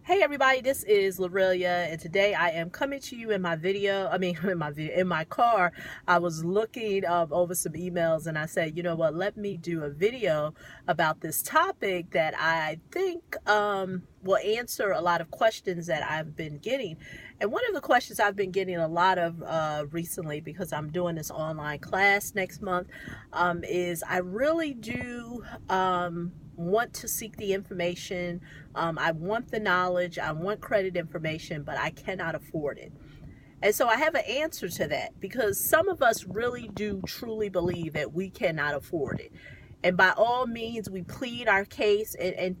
Hey everybody, this is Lorelia, and today I am coming to you in my video. In my car. I was looking over some emails, and I said, you know what? Let me do a video about this topic that I think will answer a lot of questions that I've been getting. And one of the questions I've been getting a lot of recently, because I'm doing this online class next month, is I really do want to seek the information. I want the knowledge. I want credit information, but I cannot afford it. And so I have an answer to that, because some of us really do truly believe that we cannot afford it. And by all means, we plead our case, and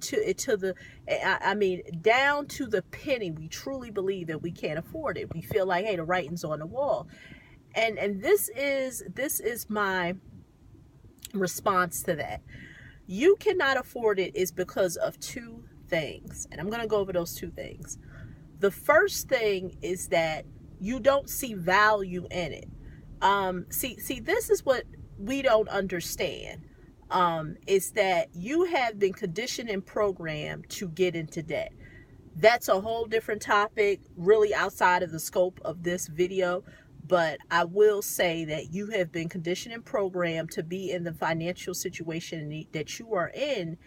down to the penny, we truly believe that we can't afford it. We feel like, hey, the writing's on the wall. And this is my response to that. You cannot afford it is because of two things. And I'm going to go over those two things. The first thing is that you don't see value in it. See, this is what we don't understand. Is that you have been conditioned and programmed to get into debt. That's a whole different topic, really outside of the scope of this video. But I will say that you have been conditioned and programmed to be in the financial situation that you are in,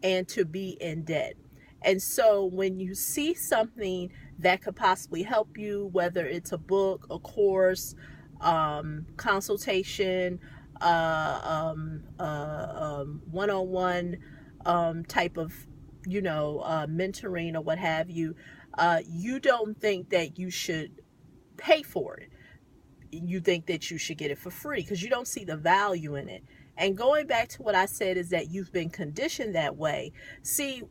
and to be in debt. And so when you see something that could possibly help you, whether it's a book, a course, consultation, one-on-one type of, mentoring or what have you, you don't think that you should pay for it. You think that you should get it for free because you don't see the value in it. And going back to what I said is that you've been conditioned that way. See,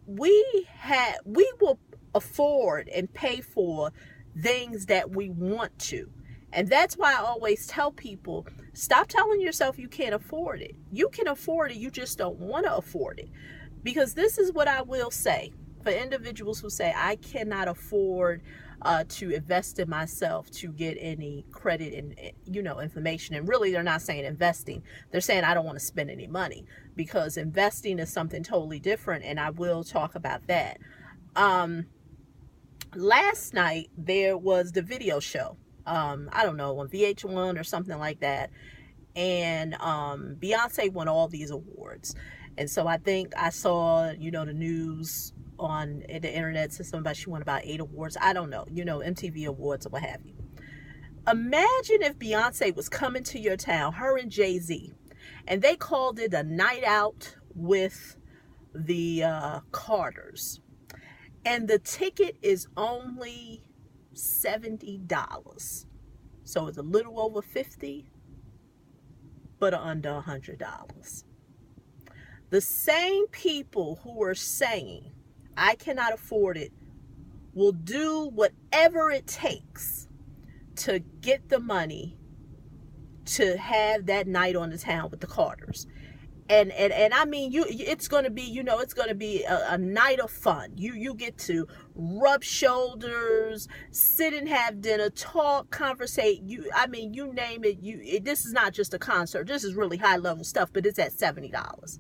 we will afford and pay for things that we want to. And that's why I always tell people, stop telling yourself you can't afford it. You can afford it, you just don't want to afford it. Because this is what I will say for individuals who say, I cannot afford to invest in myself to get any credit and information. And really, they're not saying investing. They're saying I don't want to spend any money, because investing is something totally different, and I will talk about that. Last night there was the video show. I don't know, on VH1 or something like that, and Beyonce won all these awards. And so I think I saw the news on the internet said something about she won about 8 awards. I don't know, MTV awards or what have you. Imagine if Beyonce was coming to your town, her and Jay-Z, and they called it a night out with the Carters, and the ticket is only $70. So it's a little over $50, but under $100. The same people who are saying I cannot afford it will do whatever it takes to get the money to have that night on the town with the Carters. And I mean, it's going to be, it's going to be a night of fun. You get to rub shoulders, sit and have dinner, talk, conversate. You name it. This is not just a concert. This is really high level stuff, but it's at $70.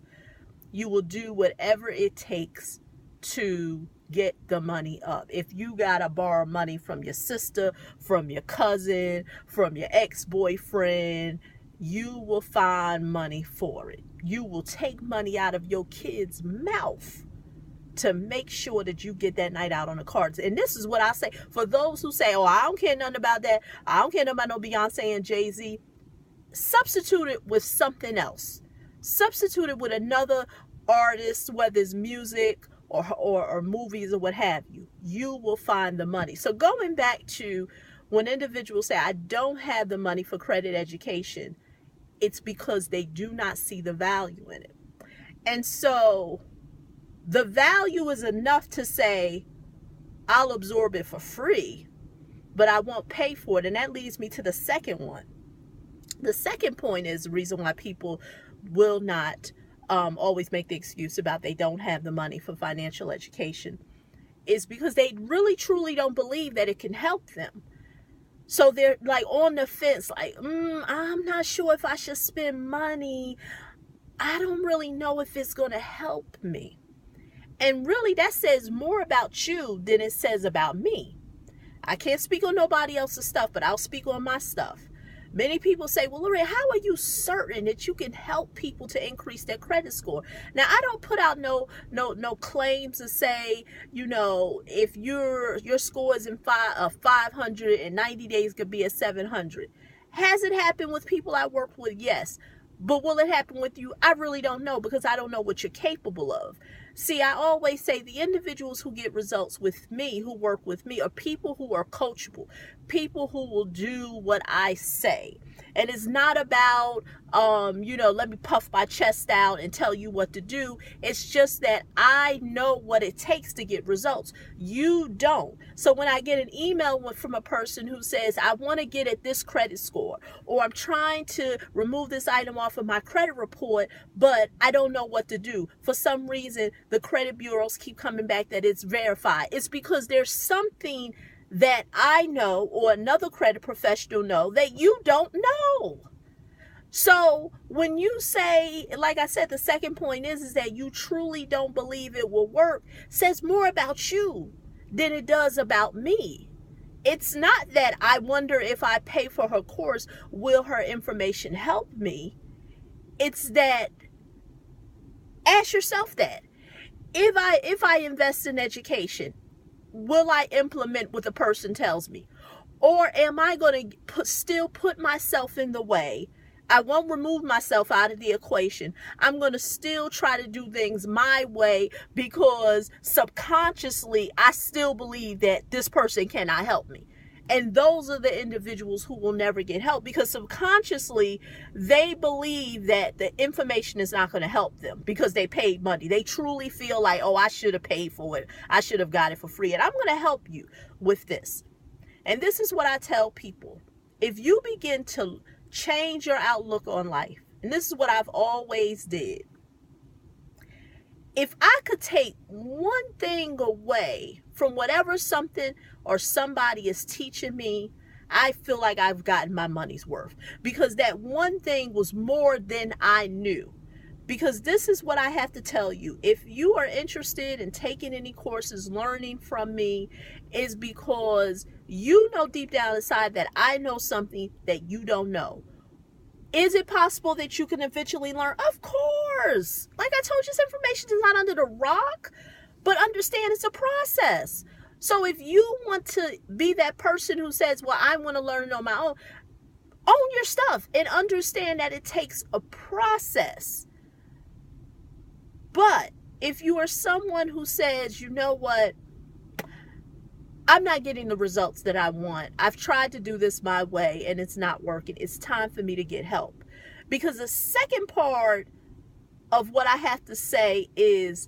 You will do whatever it takes to get the money up. If you gotta borrow money from your sister, from your cousin, from your ex-boyfriend, you will find money for it. You will take money out of your kid's mouth to make sure that you get that night out on the cards. And this is what I say for those who say, oh, I don't care nothing about that, I don't care nothing about no Beyonce and Jay-Z. Substitute it with something else. Substitute it with another artist, whether it's music or movies or what have you. You will find the money. So going back to when individuals say, I don't have the money for credit education, it's because they do not see the value in it. And so the value is enough to say, I'll absorb it for free, but I won't pay for it. And that leads me to the second one. The second point is the reason why people will not always make the excuse about they don't have the money for financial education, is because they really truly don't believe that it can help them. So they're like on the fence, like, I'm not sure if I should spend money. I don't really know if it's going to help me. And really, that says more about you than it says about me. I can't speak on nobody else's stuff, but I'll speak on my stuff. Many people say, well, Lorraine, how are you certain that you can help people to increase their credit score? Now, I don't put out no claims to say, you know, if your score is in 500 and 90 days could be a 700. Has it happened with people I work with? Yes. But will it happen with you? I really don't know, because I don't know what you're capable of. See, I always say the individuals who get results with me, who work with me, are people who are coachable, people who will do what I say. And it's not about, let me puff my chest out and tell you what to do. It's just that I know what it takes to get results. You don't. So when I get an email from a person who says, I want to get at this credit score, or I'm trying to remove this item off of my credit report, but I don't know what to do. For some reason, the credit bureaus keep coming back that it's verified. It's because there's something that I know or another credit professional know that you don't know. So when you say, like I said, the second point is that you truly don't believe it will work, says more about you than it does about me. It's not that I wonder if I pay for her course, will her information help me? It's that, ask yourself that. If I invest in education, will I implement what the person tells me? Or am I going to still put myself in the way? I won't remove myself out of the equation. I'm going to still try to do things my way because subconsciously I still believe that this person cannot help me. And those are the individuals who will never get help, because subconsciously they believe that the information is not going to help them because they paid money. They truly feel like, oh, I should have paid for it. I should have got it for free. And I'm going to help you with this. And this is what I tell people. If you begin to change your outlook on life, and this is what I've always did. If I could take one thing away from whatever something or somebody is teaching me, I feel like I've gotten my money's worth, because that one thing was more than I knew. Because this is what I have to tell you. If you are interested in taking any courses, learning from me, is because you know deep down inside that I know something that you don't know. Is it possible that you can eventually learn? Of course. Like I told you, this information is not under the rock, but understand it's a process. So if you want to be that person who says, well, I want to learn on my own your stuff and understand that it takes a process. But if you are someone who says, you know what, I'm not getting the results that I want. I've tried to do this my way and it's not working. It's time for me to get help. Because the second part of what I have to say is,